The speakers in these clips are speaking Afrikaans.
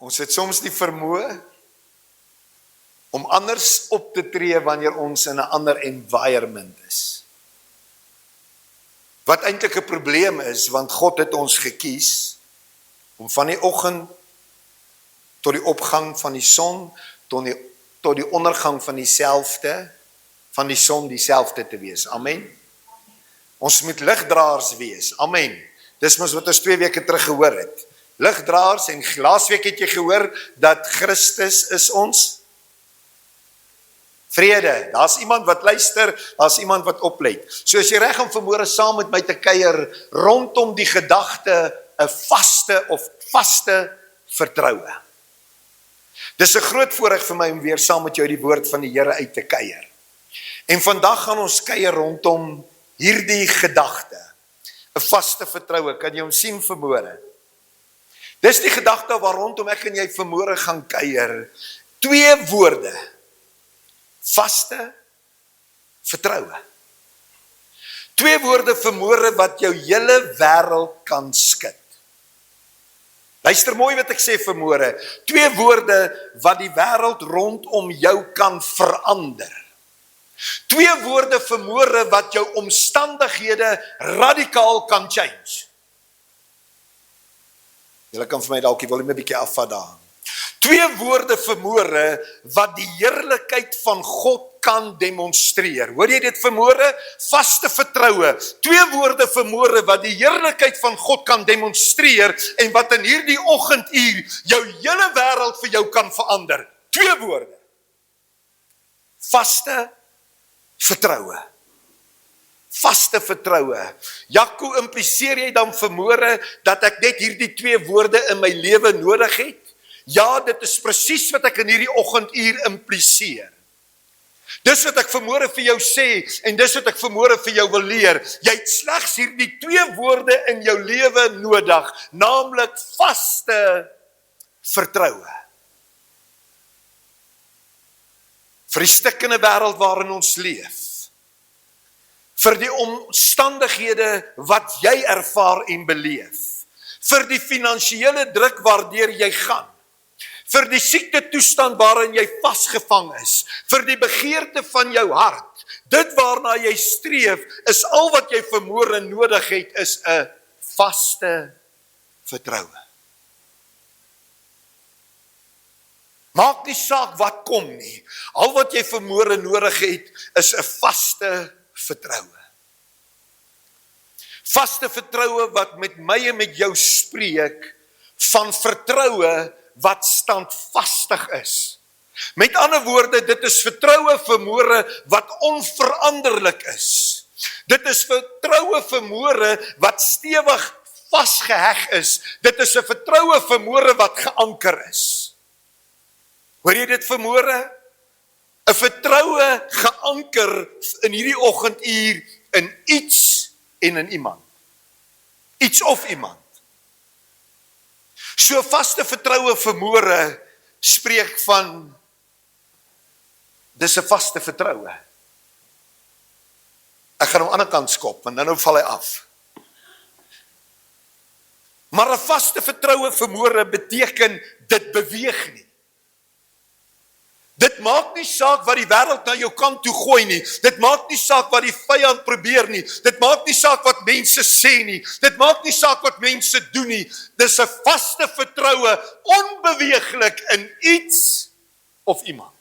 Ons het soms die vermoë om anders op te tree wanneer ons in 'n ander environment is. Wat eintlik 'n probleem is, want God het ons gekies om van die oggend tot die opgang van die son, tot die ondergang van die son dieselfde te wees. Amen. Ons moet ligdraers wees. Amen. Dis mos wat ons 2 weke terug gehoor het. Ligdraers, en laasweek het jy gehoor dat Christus is ons vrede. Daar's iemand wat luister, daar's iemand wat oplet. So as jy reg om vanmôre saam met my te kuier rondom die gedagte 'n vaste vertroue. Dis 'n groot voorreg vir my om weer saam met jou die woord van die Here uit te kuier. En vandag gaan ons kuier rondom hierdie gedagte, 'n vaste vertroue. Kan jy hom sien vanmôre? Dis die gedagte waar rondom ek en jy vanmôre gaan kuier. 2 woorde. Vaste vertroue. 2 woorde vanmôre wat jou hele wêreld kan skud. Luister mooi wat ek sê vanmôre. 2 woorde wat die wêreld rondom jou kan verander. 2 woorde vanmôre wat jou omstandighede radikaal kan change. Julle kan vir my dalk wil 'n bietjie afvat daar. 2 woorde vanmôre wat die heerlikheid van God kan demonstreer. Hoor jy dit vanmôre? Vaste vertroue. 2 woorde vanmôre wat die heerlikheid van God kan demonstreer en wat in hierdie oggenduur jou hele wêreld vir jou kan verander. 2 woorde. Vaste vertroue. Vaste vertroue. Jaco, impliseer jy dan vanmôre dat ek net hierdie 2 woorde in my lewe nodig het? Ja, dit is presies wat ek in hierdie oggenduur impliseer. Dis wat ek vanmôre vir jou sê en dis wat ek vanmôre vir jou wil leer. Jy het slegs hierdie 2 woorde in jou lewe nodig, naamlik vaste vertroue. Vir die stikkende wêreld waarin ons leef. Vir die omstandighede wat jy ervaar en beleef. Vir die finansiële druk waardeur jy gaan. Vir die siekte toestand waarin jy vasgevang is, vir die begeerte van jou hart, dit waarna jy streef, is al wat jy vanmôre nodig het, is 'n vaste vertroue. Maak nie saak wat kom nie, al wat jy vanmôre nodig het, is 'n vaste vertroue. Vaste vertroue wat met my en met jou spreek, van vertroue wat standvastig is. Met ander woorde, dit is vertroue vanmôre wat onveranderlik is. Dit is vertroue vanmôre wat stewig vasgeheg is. Dit is 'n vertroue vanmôre wat geanker is. Hoor jy dit vanmôre? 'n Vertroue geanker in hierdie oggenduur in iets en in iemand. Iets of iemand. So vaste vertroue vanmôre spreek van, dis 'n vaste vertroue. Ek gaan hom aan die ander kant skop, want nou val hy af. Maar 'n vaste vertroue vanmôre beteken, dit beweeg nie. Dit maak nie saak wat die wêreld na jou kant toe gooi nie. Dit maak nie saak wat die vyand probeer nie. Dit maak nie saak wat mense sê nie. Dit maak nie saak wat mense doen nie. Dis 'n vaste vertroue, onbeweeglik in iets of iemand.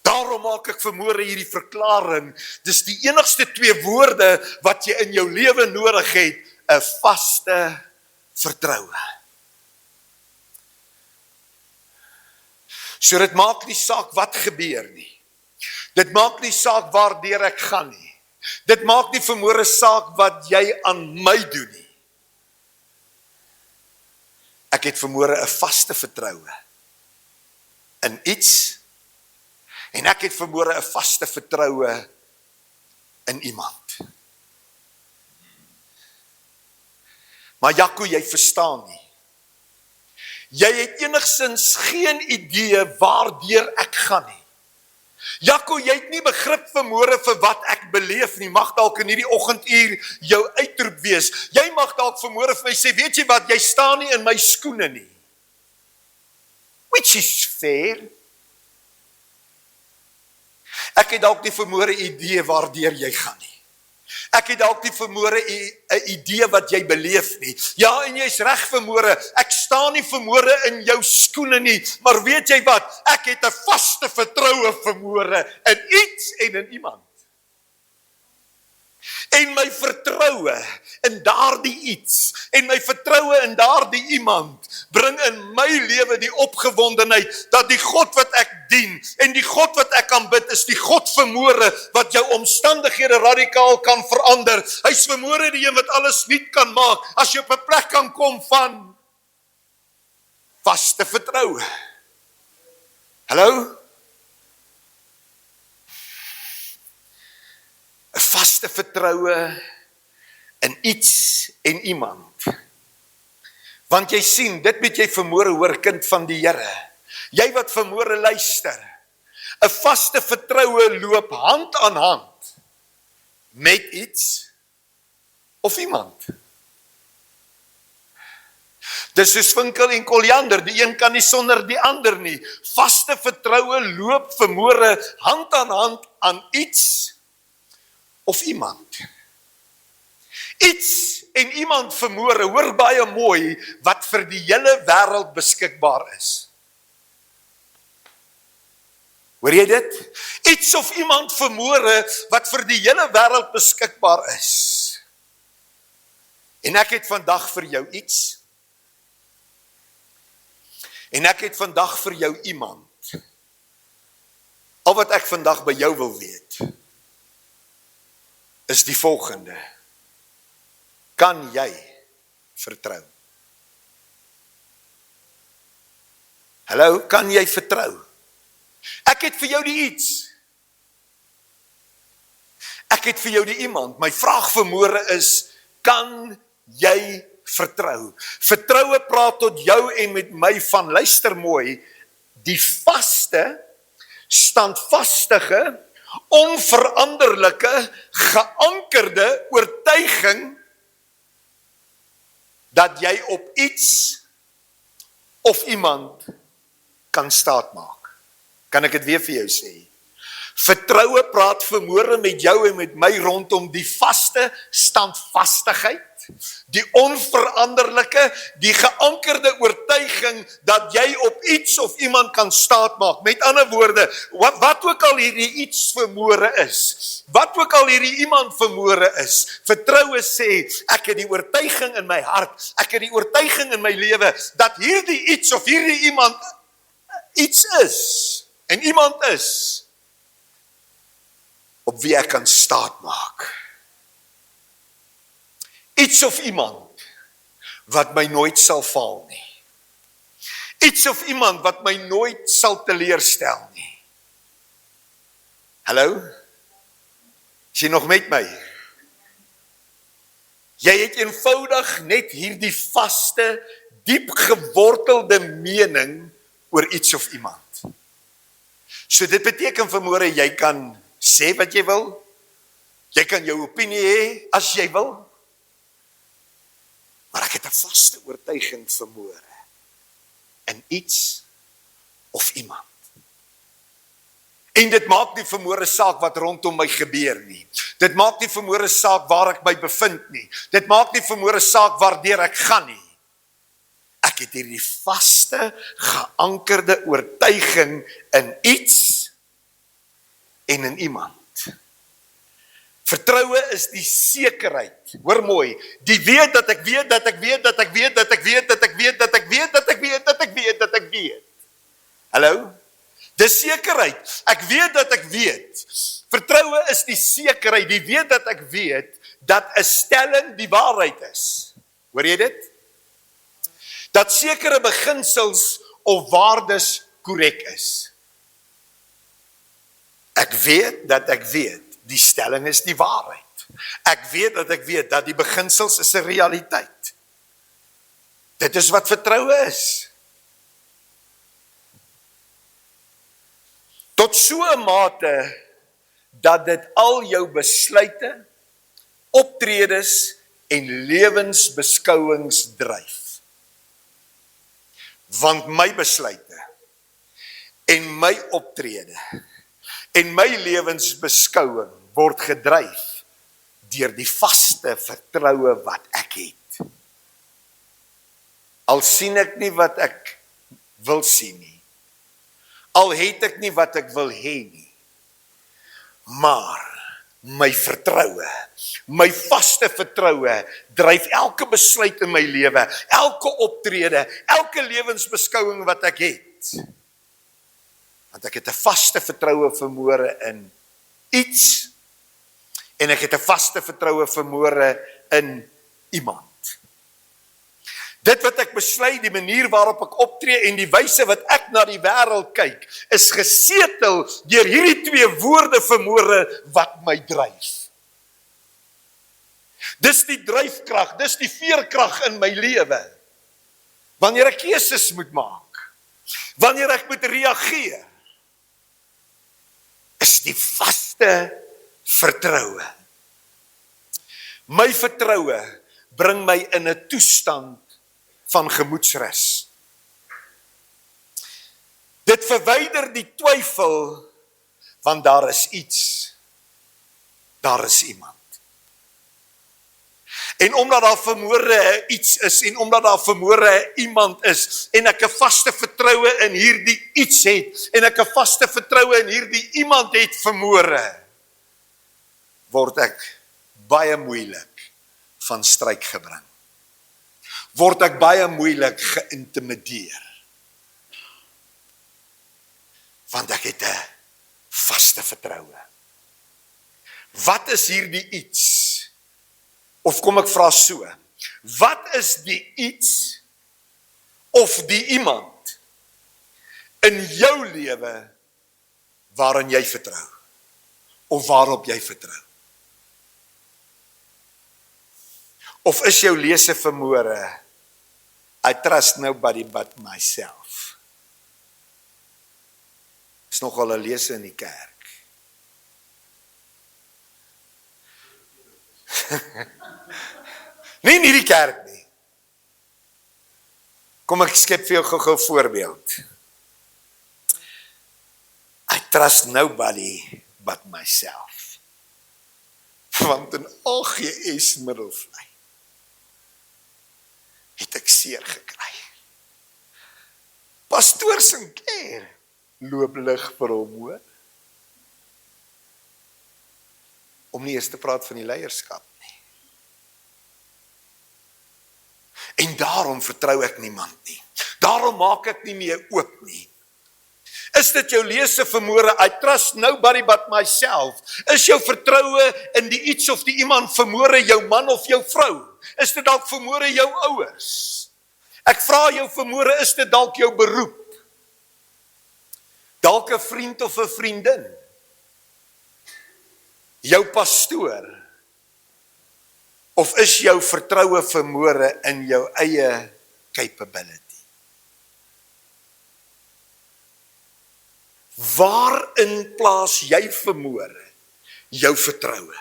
Daarom maak ek vanmôre hierdie verklaring. Dis die enigste 2 woorde wat jy in jou lewe nodig het, 'n vaste vertroue. So dit maak nie saak wat gebeur nie. Dit maak nie saak waardeur ek gaan nie. Dit maak nie vanmôre saak wat jy aan my doen nie. Ek het vanmôre 'n vaste vertroue in iets en ek het vanmôre 'n vaste vertroue in iemand. Maar Jaco, jy verstaan nie. Jy het enigsins geen idee waardeur ek gaan nie. Jaco, jy het nie begrip vanmôre vir wat ek beleef nie. Mag dalk in hierdie oggenduur jou uitroep wees. Jy mag dalk vanmôre vir my sê, weet jy wat, jy staan nie in my skoene nie. which is fair. Ek het dalk nie vermoere idee waardeur jy gaan nie. Ek het dalk nie vermoere 'n idee wat jy beleef nie. Ja, en jy's reg vermoere. Ek staan nie vermoere in jou skoene nie, maar weet jy wat? Ek het 'n vaste vertroue vermoere in iets en in iemand. En my vertroue in daardie iets en my vertroue in daardie iemand bring in my lewe die opgewondenheid dat die God wat ek dien en die God wat ek aanbid is die God vermoere wat jou omstandighede radikaal kan verander. Hy's vermoere die een wat alles nuut kan maak as jy op 'n plek kan kom van vaste vertroue. Hallo? 'n Vaste vertroue in iets en iemand. Want jy sien, dit moet jy vermoere hoor, kind van die Here. Jy wat vermoere luister. 'n Vaste vertroue loop hand aan hand met iets of iemand. Dis soos winkel en koljander, die een kan nie sonder die ander nie. Vaste vertroue loop vermoere hand aan iets of iemand. Iets en iemand vermoere, hoor baie mooi, wat vir die hele wêreld beskikbaar is. Hoor jy dit? Iets of iemand vermoere wat vir die hele wêreld beskikbaar is. En ek het vandag vir jou iets. En ek het vandag vir jou iemand. Al wat ek vandag by jou wil weet, is die volgende. Kan jy vertrou? Hallo, kan jy vertrou? Ek het vir jou die iets. Ek het vir jou die iemand. My vraag vanmôre is, kan jy vertrou? Vertroue praat tot jou en met my van, luister mooi, die vaste, standvastige, onveranderlike, geankerde oortuiging dat jy op iets of iemand kan staatmaak. Kan ek dit weer vir jou sê? Vertroue praat vanmôre met jou en met my rondom die vaste standvastigheid, die onveranderlike, die geankerde oortuiging dat jy op iets of iemand kan staatmaak. Met ander woorde, wat ook al hierdie iets vermoere is, wat ook al hierdie iemand vermoere is, vertroue sê, ek het die oortuiging in my hart, ek het die oortuiging in my lewe, dat hierdie iets of hierdie iemand iets is, en iemand is, op wie ek kan staatmaak. Iets of iemand wat my nooit sal faal nie. Iets of iemand wat my nooit sal teleurstel nie. Hallo? Is jy nog met my? Jy het eenvoudig net hierdie vaste, diep gewortelde mening oor iets of iemand. So dit beteken vanmôre jy kan sê wat jy wil. Jy kan jou opinie hê as jy wil. Maar ek het 'n vaste oortuiging vermoere in iets of iemand. En dit maak nie vermoere saak wat rondom my gebeur nie. Dit maak nie vermoere saak waar ek my bevind nie. Dit maak nie vermoere saak waardeur ek gaan nie. Ek het hierdie vaste, geankerde oortuiging in iets en in iemand. Vertroue is die sekerheid. Hoor mooi, die weet dat ek weet dat ek weet dat ek weet dat ek weet dat ek weet dat ek weet dat ek weet dat ek weet dat ek weet. Hallo? Dis sekerheid. Ek weet dat ek weet. Vertroue is die sekerheid, die weet dat ek weet dat 'n stelling die waarheid is. Hoor jy dit? Dat sekere beginsels of waardes korrek is. Ek weet dat ek weet, die stelling is die waarheid. Ek weet dat ek weet dat die beginsels is 'n realiteit. Dit is wat vertroue is. Tot so 'n mate dat dit al jou besluite, optredes en lewensbeskouings dryf. Want my besluite, En my optrede en my lewensbeskouing word gedryf deur die vaste vertroue wat ek het. Al sien ek nie wat ek wil sien nie. Al het ek nie wat ek wil hê nie. Maar my vertroue, my vaste vertroue dryf elke besluit in my lewe, elke optrede, elke lewensbeskouing wat ek het. Want ek het 'n vaste vertroue vermoere in iets en ek het 'n vaste vertroue vermoere in iemand. Dit wat ek besluit, die manier waarop ek optree en die wyse wat ek na die wêreld kyk, is gesetel deur hierdie twee woorde vermoere wat my dryf. Dis die dryfkrag, dis die veerkrag in my lewe. Wanneer ek keuses moet maak, wanneer ek moet reageer, is die vaste vertroue. My vertroue bring my in 'n toestand van gemoedsrus. Dit verwyder die twyfel, want daar is iets, daar is iemand. En omdat daar vermoere iets is, en omdat daar vermoere iemand is, en ek 'n vaste vertroue in hierdie iets het, en ek 'n vaste vertroue in hierdie iemand het vermoere, word ek baie moeilik van stryk gebring. Word ek baie moeilik geïntimideer. Want ek het 'n vaste vertroue. Wat is hierdie iets? Of kom ek vra so, wat is die iets of die iemand in jou lewe waarin jy vertrou? Of waarop jy vertrou? Of is jou lese vermoere, I trust nobody but myself? Is nogal 'n lese in die kerk. Nie in hierdie kerk nie. Kom ek skep vir jou gou-gou voorbeeld. I trust nobody but myself. Want in AGS Middelvlei het ek seer gekry. Pastoor Sinclair loop lig vir hom, hoor. Om nie eers te praat van die leierskap nie. En daarom vertrou ek niemand nie. Daarom maak ek nie meer oop nie. Is dit jou lese vermoere, I trust nobody but myself? Is jou vertroue in die iets of die iemand vermoere jou man of jou vrou? Is dit dalk vermoere jou ouers? Ek vra jou vermoere, is dit dalk jou beroep? Dalk 'n vriend of 'n vriendin? Jou pastoor? Of is jou vertroue vermoere in jou eie capability? Waarin plaas jy vermoere jou vertroue?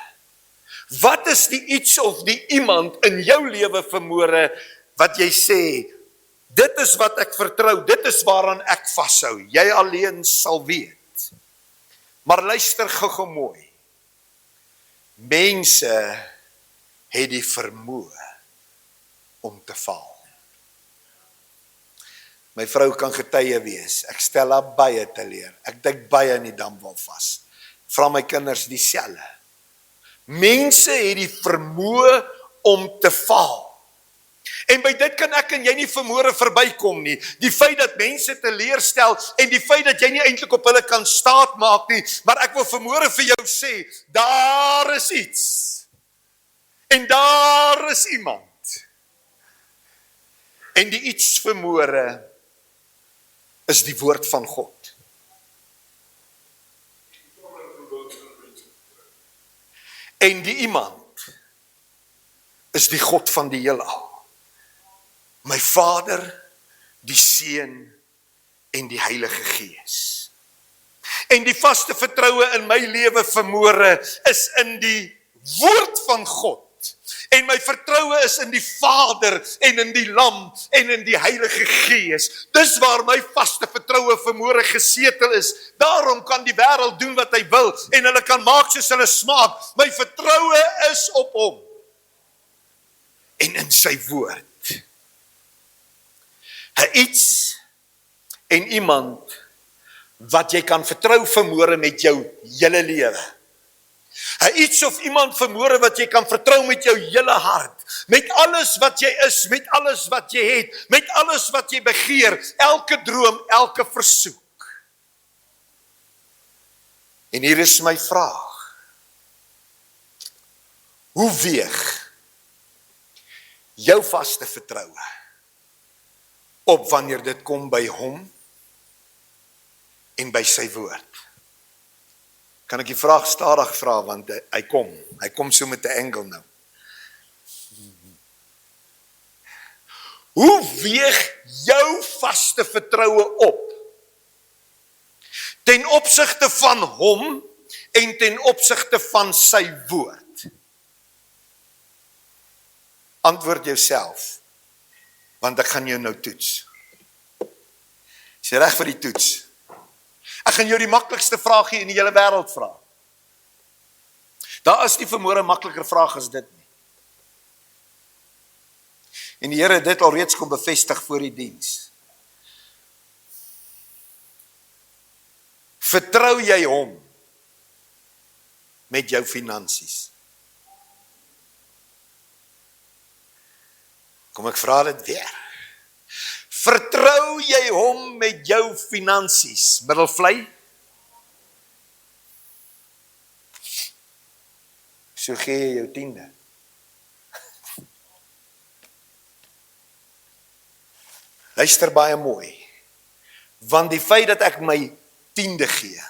Wat is die iets of die iemand in jou lewe vermoere wat jy sê, dit is wat ek vertrou, dit is waaraan ek vashou, jy alleen sal weet. Maar luister gou mooi. Mense het die vermoë om te faal. My vrou kan getuie wees, ek stel haar baie te leer, ek duik baie in die damwal vas, vra my kinders dieselfde. Mense het die vermoë om te faal. En by dit kan ek en jy nie vermoere verbykom nie. Die feit dat mense teleurstel en die feit dat jy nie eintlik op hulle kan staat maak nie, maar ek wil vermoere vir jou sê, daar is iets. En daar is iemand. En die iets vermoere is die woord van God. En die iemand is die God van die heelal. My Vader, die Seun en die Heilige Gees. En die vaste vertroue in my lewe vermoere is in die woord van God. En my vertroue is in die Vader en in die Lam en in die Heilige Gees. Dis waar my vaste vertroue vanmôre gesetel is. Daarom kan die wêreld doen wat hy wil en hulle kan maak soos hulle smaak. My vertroue is op hom en in sy woord. 'n Iets en iemand wat jy kan vertrou vanmôre met jou hele lewe. 'n Iets of iemand vanmôre wat jy kan vertrou met jou hele hart, met alles wat jy is, met alles wat jy het, met alles wat jy begeer, elke droom, elke versoek. En hier is my vraag. Hoe weeg jou vaste vertroue op wanneer dit kom by hom en by sy woord? Kan ek die vraag stadig vra, want hy kom so met 'n angle nou. Hoe weeg jou vaste vertroue op ten opsigte van hom en ten opsigte van sy woord? Antwoord jouself, want ek gaan jou nou toets. Is jy reg vir die toets? Ek gaan jou die maklikste vraagie in die hele wêreld vra. Daar is nie vanmôre 'n makliker vraag as dit nie. En die Here het dit alreeds kom bevestig voor die diens. Vertrou jy hom met jou finansies? Kom ek vra dit weer. Vertrou jy hom met jou finansies? Middelvlei? So gee jy jou 10de. Luister baie mooi. Want die feit dat ek my 10de gee,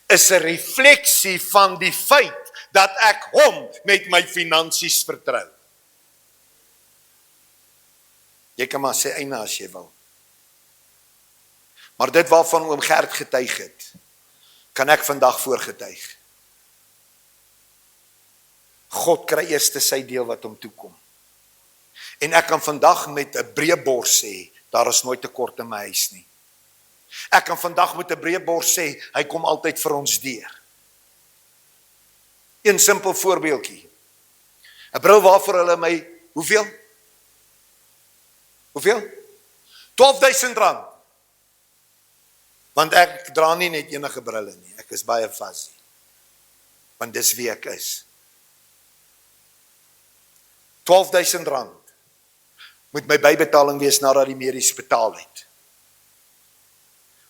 is 'n refleksie van die feit dat ek hom met my finansies vertrou. Jy kan maar sê eina as jy wil. Maar dit waarvan oom Gert getuig het, kan ek vandag voorgetuig. God kry eers sy deel wat hom toekom. En ek kan vandag met 'n breë bors sê, daar is nooit tekort in my huis nie. Ek kan vandag met 'n breë bors sê, hy kom altyd vir ons deur. Een simpel voorbeeldjie. 'n Bril waarvoor hulle my, hoeveel? 12.000 rand. Want ek dra nie net enige brille nie, ek is baie fuzzy. Want dis wie ek is. 12.000 rand. Moet my bybetaling wees nadat die medies betaal het.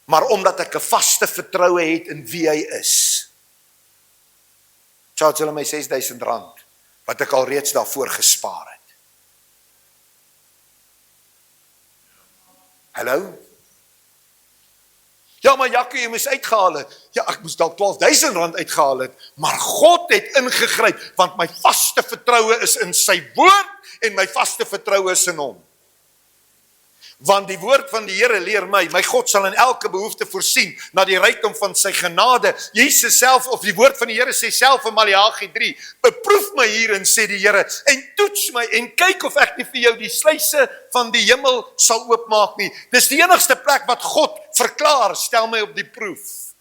Maar omdat ek 'n vaste vertroue het in wie hy is, charge hulle my 6.000 rand, wat ek al reeds daarvoor gespaar het. Hallo? Ja, maar Jakkie, jy moes uitgehaal het. Ja, ek moes dalk 12.000 rand uitgehaal het, maar God het ingegryp, want my vaste vertroue is in sy woord, en my vaste vertroue is in hom. Want die woord van die Here leer my God sal in elke behoefte voorsien, na die rykdom van sy genade. Jesus self, of die woord van die Here sê self in Maleagi 3, beproef my hierin, sê die Here, en toets my, en kyk of ek nie vir jou die sluise van die hemel sal oopmaak nie. Dis die enigste plek wat God verklaar, stel my op die proef.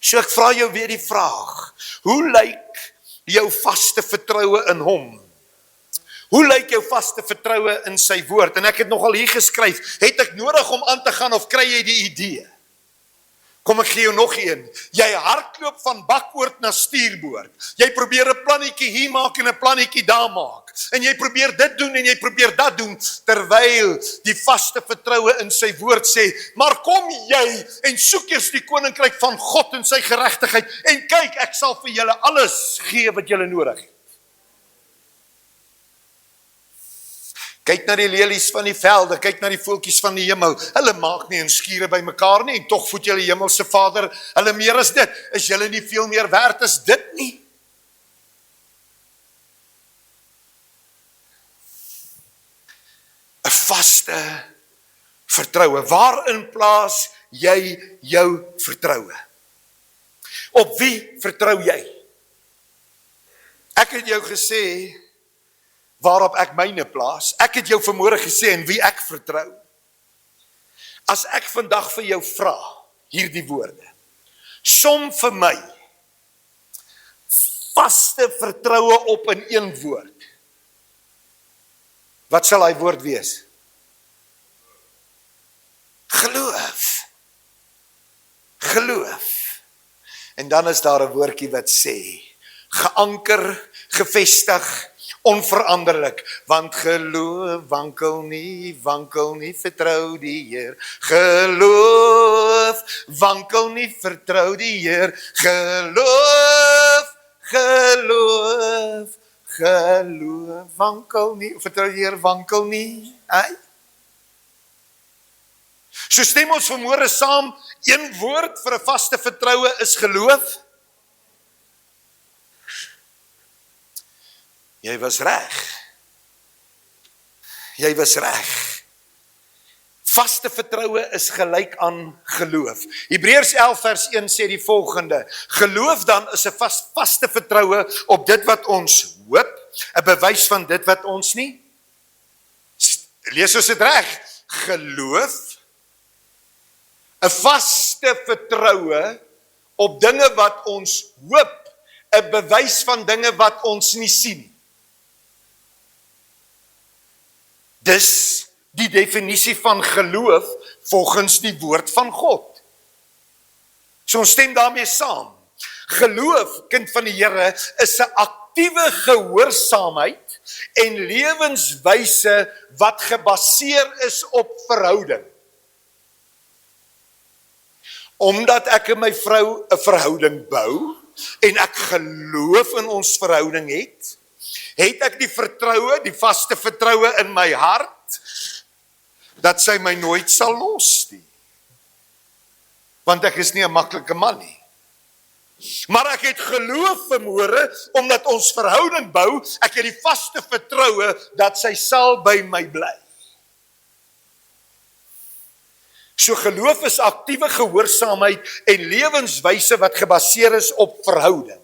So ek vra jou weer die vraag, hoe lyk jou vaste vertroue in hom? Hoe lyk jou vaste vertroue in sy woord? En ek het nogal hier geskryf, het ek nodig om aan te gaan of kry jy die idee? Kom ek gee jou nog een. Jy hardloop van bakoord na stuurboord. Jy probeer 'n plannetjie hier maak en 'n plannetjie daar maak. En jy probeer dit doen en jy probeer dat doen, terwyl die vaste vertroue in sy woord sê, maar kom jy en soek eers die koninkryk van God en sy geregtigheid, en kyk, ek sal vir julle alles gee wat julle nodig het. Kyk na die lelies van die velde, kyk na die voeltjies van die hemel. Hulle maak nie 'n skure by mekaar nie, en tog voed julle hemelse Vader hulle meer as dit. Is julle nie veel meer werd as dit nie? Vaste vertroue. Waarin plaas jy jou vertroue? Op wie vertrou jy? Ek het jou gesê waarop ek myne plaas. Ek het jou vanmôre gesê en wie ek vertrou. As ek vandag vir jou vra, hierdie woorde, som vir my vaste vertroue op in een woord. Wat sal hy woord wees? Geloof. Geloof. En dan is daar 'n woordjie wat sê, geanker, gevestig, onveranderlik, want geloof wankel nie, vertrou die Heer. Geloof wankel nie, vertrou die Heer. Geloof, wankel nie, vertrou die Heer, wankel nie. So stem ons vanmôre saam, een woord vir 'n vaste vertroue is geloof. Jy was reg. Jy was reg. Vaste vertroue is gelyk aan geloof. Hebreërs 11 vers 1 sê die volgende: geloof dan is 'n vaste vertroue op dit wat ons hoop, 'n bewys van dit wat ons nie. Lees ons dit reg? Geloof, 'n vaste vertroue op dinge wat ons hoop, 'n bewys van dinge wat ons nie sien nie. Dis die definisie van geloof volgens die woord van God. So ons stem daarmee saam. Geloof, kind van die Here, is 'n aktiewe gehoorsaamheid en lewenswyse wat gebaseer is op verhouding. Omdat ek en my vrou 'n verhouding bou en ek geloof in ons verhouding het ek die vertroue, die vaste vertroue in my hart, dat sy my nooit sal los nie. Want ek is nie 'n maklike man nie. Maar ek het geloof vanmôre, omdat ons verhouding bou, ek het die vaste vertroue dat sy sal by my bly. So geloof is aktiewe gehoorsaamheid en lewenswyse wat gebaseer is op verhouding.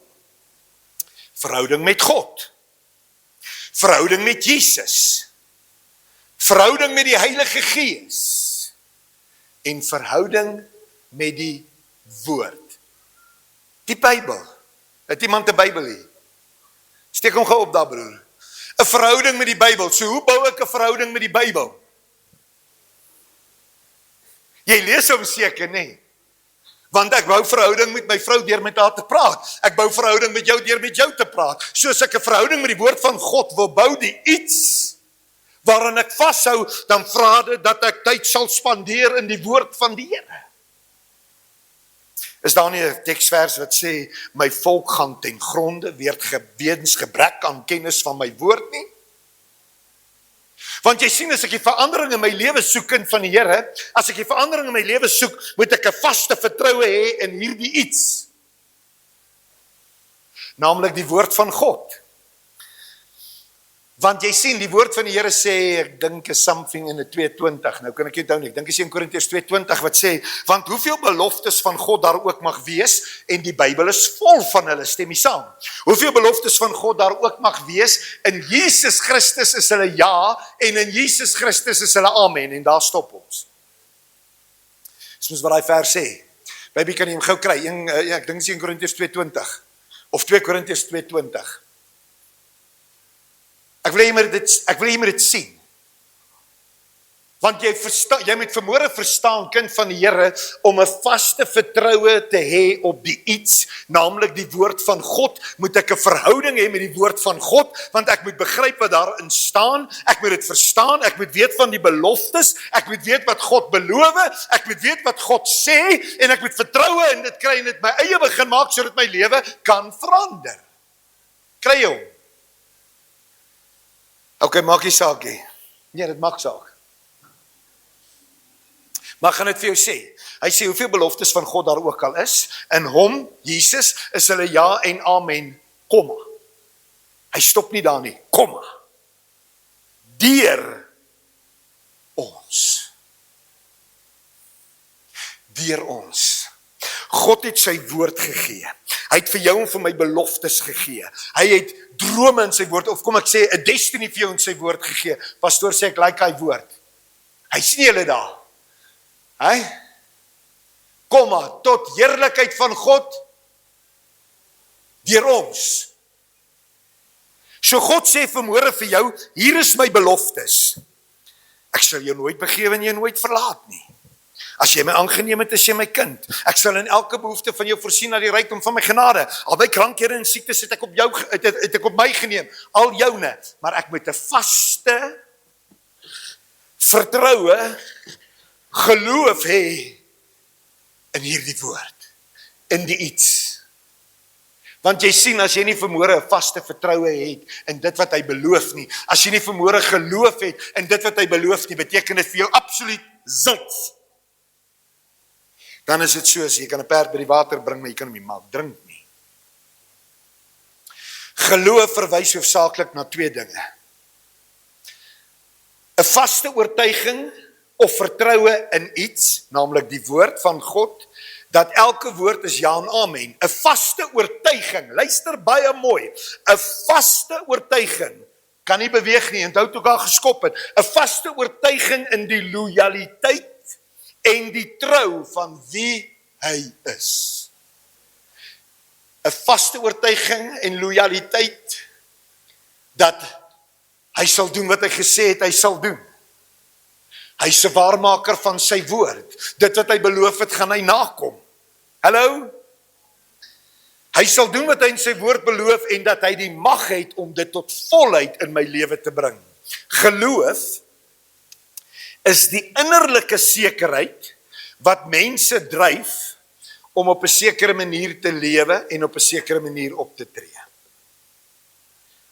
Verhouding met God. Verhouding met Jesus. Verhouding met die Heilige Gees. En verhouding met die Woord. Die Bybel. Het iemand 'n Bybel hier? Steek hom gou op daar, broer. 'n Verhouding met die Bybel. So hoe bou ek 'n verhouding met die Bybel? Jy lees hom seker, nee. Want ek bou verhouding met my vrou deur met haar te praat. Ek bou verhouding met jou deur met jou te praat. Soos ek 'n verhouding met die woord van God wil bou, die iets waarin ek vashou, dan vra dit dat ek tyd sal spandeer in die woord van die Here. Is daar nie 'n teksvers wat sê, my volk gaan ten gronde weens gebrek aan kennis van my woord nie? Want jy sien, as ek die verandering in my lewe soek, kind van die Here, as ek die verandering in my lewe soek, moet ek 'n vaste vertroue hê in hierdie iets. Naamlik die woord van God. Want jy sien, die woord van die Here sê, ek dink is something in die 2:20, nou kan ek onthou nie, ek dink is 1 Korintiërs 2:20 wat sê, want hoeveel beloftes van God daar ook mag wees, en die Bybel is vol van hulle, stem nie saam. Hoeveel beloftes van God daar ook mag wees, in Jesus Christus is hulle ja, en in Jesus Christus is hulle amen, en daar stop ons. Soos wat hy vers sê, baby kan jy hom gou kry, ek dink is 1 Korintiërs 2:20, of 2 Korintiërs 2:20. Ek wil jy moet dit sien. Want jy moet vanmôre verstaan, kind van die Here, om 'n vaste vertroue te hê op die iets, naamlik die woord van God, moet ek 'n verhouding hê met die woord van God, want ek moet begryp wat daarin staan, ek moet dit verstaan, ek moet weet van die beloftes, ek moet weet wat God beloof, ek moet weet wat God sê, en ek moet vertroue in dit kry en dit my eie begin maak, sodat my lewe kan verander. Kry jy hom? Okay, maak nie saak nie. Nee, dit maak saak. Maar gaan dit vir jou sê. Hy sê hoeveel beloftes van God daar ook al is, in hom, Jesus, is hulle ja en amen, komma. Hy stop nie daar nie, komma. Deur ons. Deur ons. God het sy woord gegee. Hy het vir jou en vir my beloftes gegee. Hy het drome in sy woord, of kom ek sê, 'n destiny vir jou in sy woord gegee. Pastoor sê ek like hy woord. Hy sien julle daar. Kom maar, tot heerlikheid van God, deur ons. So God sê vanmôre vir jou, hier is my beloftes. Ek sal jou nooit begewe en jou nooit verlaat nie. As jy my aangeneem het, is jy my kind. Ek sal in elke behoefte van jou voorsien na die rykdom van my genade. Al my krankhede en siektes het ek op my geneem, al joune, maar ek moet 'n vaste vertroue, geloof hê in hierdie woord, in die iets. Want jy sien, as jy nie vanmôre 'n vaste vertroue het in dit wat hy beloof nie, as jy nie vanmôre geloof het in dit wat hy beloof nie, beteken dit vir jou absoluut zits. Dan is dit soos, jy kan 'n perd by die water bring, maar jy kan hom nie melk drink nie. Geloof verwys hoofsaaklik na twee dinge. 'n Vaste oortuiging of vertroue in iets, naamlik die woord van God, dat elke woord is ja en amen. 'n Vaste oortuiging, luister baie mooi, 'n vaste oortuiging kan nie beweeg nie, onthou toe ek al geskop het, 'n vaste oortuiging in die lojaliteit en die trou van wie hy is. 'n Vaste oortuiging en lojaliteit dat hy sal doen wat hy gesê het hy sal doen. Hy is 'n waarmaker van sy woord. Dit wat hy beloof het, gaan hy nakom. Hallo? Hy sal doen wat hy in sy woord beloof en dat hy die mag het om dit tot volheid in my lewe te bring. Geloof is die innerlike sekerheid wat mense dryf om op 'n sekere manier te lewe en op 'n sekere manier op te tree.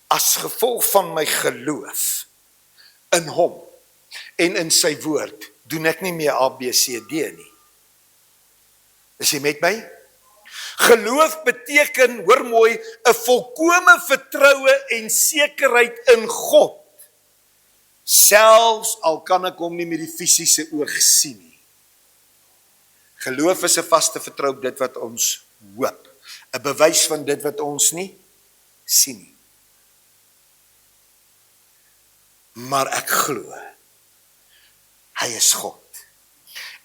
As gevolg van my geloof in hom en in sy woord, doen ek nie meer A, B, C, D nie. Is jy met my? Geloof beteken, hoor mooi, 'n volkome vertroue en sekerheid in God. Selfs al kan ek hom nie met die fisiese oog sien nie. Geloof is 'n vaste vertrou op dit wat ons hoop. 'n Bewys van dit wat ons nie sien nie. Maar ek glo, hy is God.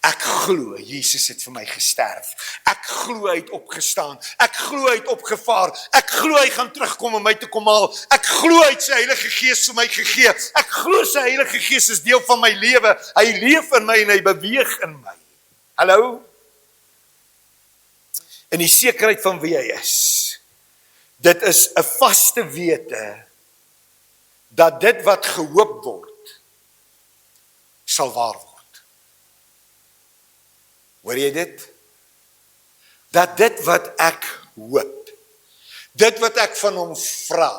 Ek glo, Jesus het vir my gesterf. Ek glo hy het opgestaan. Ek glo hy het opgevaar. Ek glo hy gaan terugkom om my te kom haal. Ek glo hy het sy Heilige Gees vir my gegee. Ek glo sy Heilige Gees is deel van my lewe. Hy leef in my en hy beweeg in my. Hallo? In die sekerheid van wie hy is. Dit is 'n vaste wete dat dit wat gehoop word, sal waar word. Hoor jy dit? Dat dit wat ek hoop, dit wat ek van hom vra,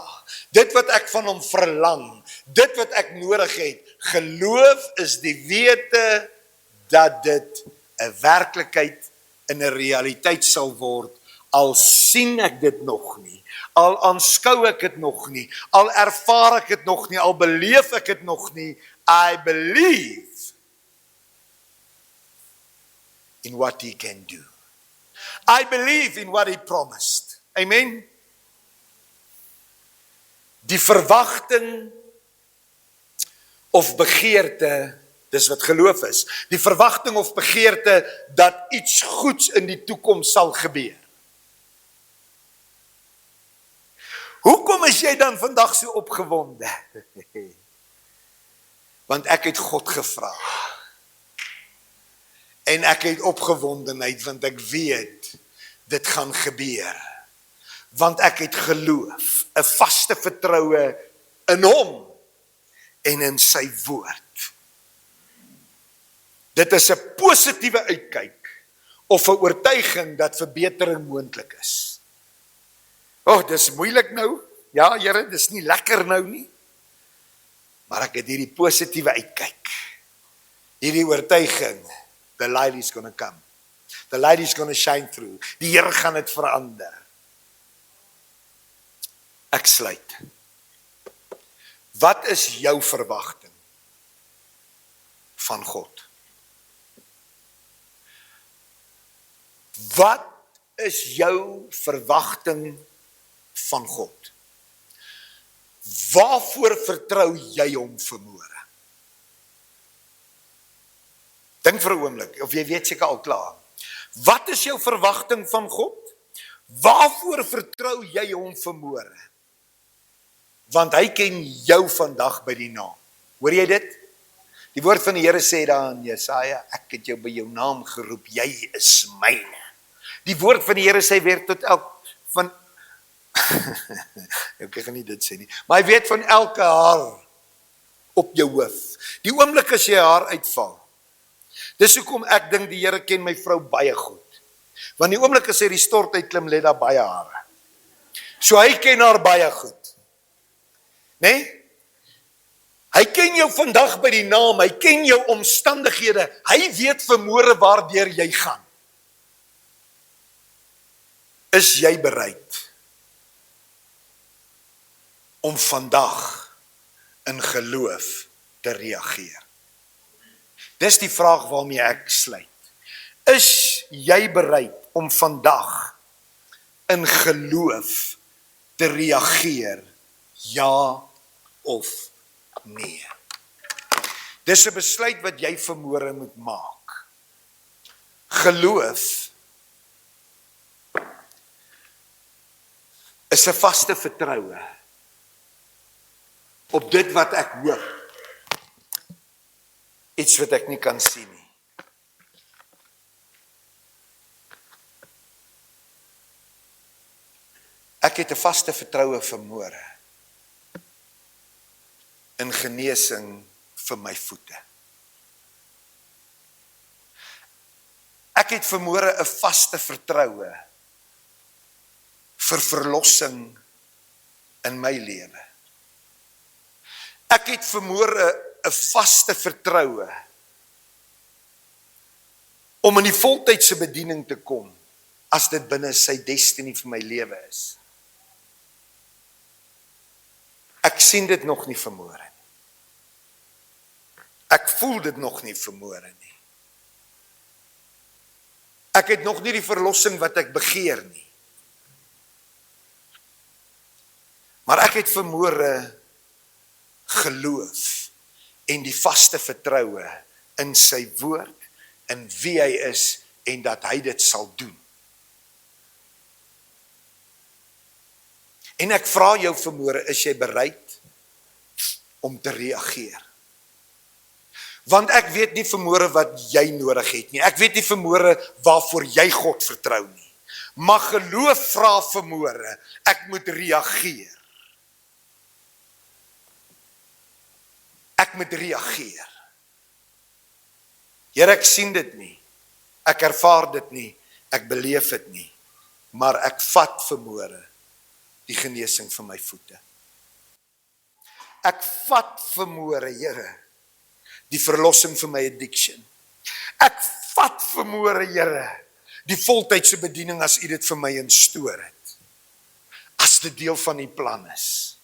dit wat ek van hom verlang, dit wat ek nodig het, geloof is die wete dat dit 'n werklikheid in 'n realiteit sal word, al sien ek dit nog nie, al aanskou ek dit nog nie, al ervaar ek dit nog nie, al beleef ek dit nog nie. I believe in what he can do. I believe in what he promised. Amen. Die verwagting of begeerte, dis wat geloof is. Die verwagting of begeerte dat iets goeds in die toekoms sal gebeur. Hoekom is jy dan vandag so opgewonde? Want ek het God gevra. En ek het opgewondenheid, want ek weet, dit gaan gebeur. Want ek het geloof, 'n vaste vertroue in hom en in sy woord. Dit is 'n positiewe uitkyk of 'n oortuiging dat verbetering moontlik is. Dis moeilik nou. Ja, Here, dis nie lekker nou nie. Maar ek het hierdie positiewe uitkyk. Hierdie oortuiging, the light is going to come. The light is going to shine through. Die Here gaan dit verander. Ek sluit. Wat is jou verwagting van God? Wat is jou verwagting van God? Waarvoor vertrou jy hom vanmôre? Dink vir 'n oomblik, of jy weet seker al klaar. Wat is jou verwagting van God? Waarvoor vertrou jy hom vanmôre? Want hy ken jou vandag by die naam. Hoor jy dit? Die woord van die Here sê daar in Jesaja, ek het jou by jou naam geroep, jy is myne. Die woord van die Here sê weer tot van ek gaan nie dit sê nie, maar hy weet van elke haar op jou hoof. Die oomblik as jy haar uitval. Dis hoekom ek dink die Here ken my vrou baie goed. Want die oomblik as sy die stort uitklim, lê daar baie hare. So hy ken haar baie goed. Nee? Hy ken jou vandag by die naam, hy ken jou omstandighede, hy weet vanmôre waardeur jy gaan. Is jy bereid om vandag in geloof te reageer? Dis die vraag waarmee ek sluit. Is jy bereid om vandag in geloof te reageer? Ja of nee? Dis 'n besluit wat jy vanmôre moet maak. Geloof is 'n vaste vertroue op dit wat ek hoop. Iets wat ek nie kan sien nie. Ek het 'n vaste vertroue vanmôre in genesing vir my voete. Ek het vanmôre 'n vaste vertroue vir verlossing in my lewe. Ek het vanmôre 'n vaste vertroue om in die voltydse bediening te kom as dit binne sy destiny vir my lewe is. Ek sien dit nog nie vanmôre nie. Ek voel dit nog nie vanmôre nie. Ek het nog nie die verlossing wat ek begeer nie. Maar ek het vanmôre geloof en die vaste vertroue in sy woord, in wie hy is en dat hy dit sal doen. En ek vra jou vanmôre, is jy bereid om te reageer? Want ek weet nie vanmôre wat jy nodig het nie. Ek weet nie vanmôre waarvoor jy God vertrou nie. Maar geloof vra vanmôre, ek moet reageer. Ek moet reageer. Here, ek sien dit nie. Ek ervaar dit nie. Ek beleef dit nie. Maar ek vat vanmôre die genesing van my voete. Ek vat vanmôre, Here, die verlossing van my addiction. Ek vat vanmôre, Here, die voltydse bediening as U dit vir my instoor het. As dit deel van U plan is.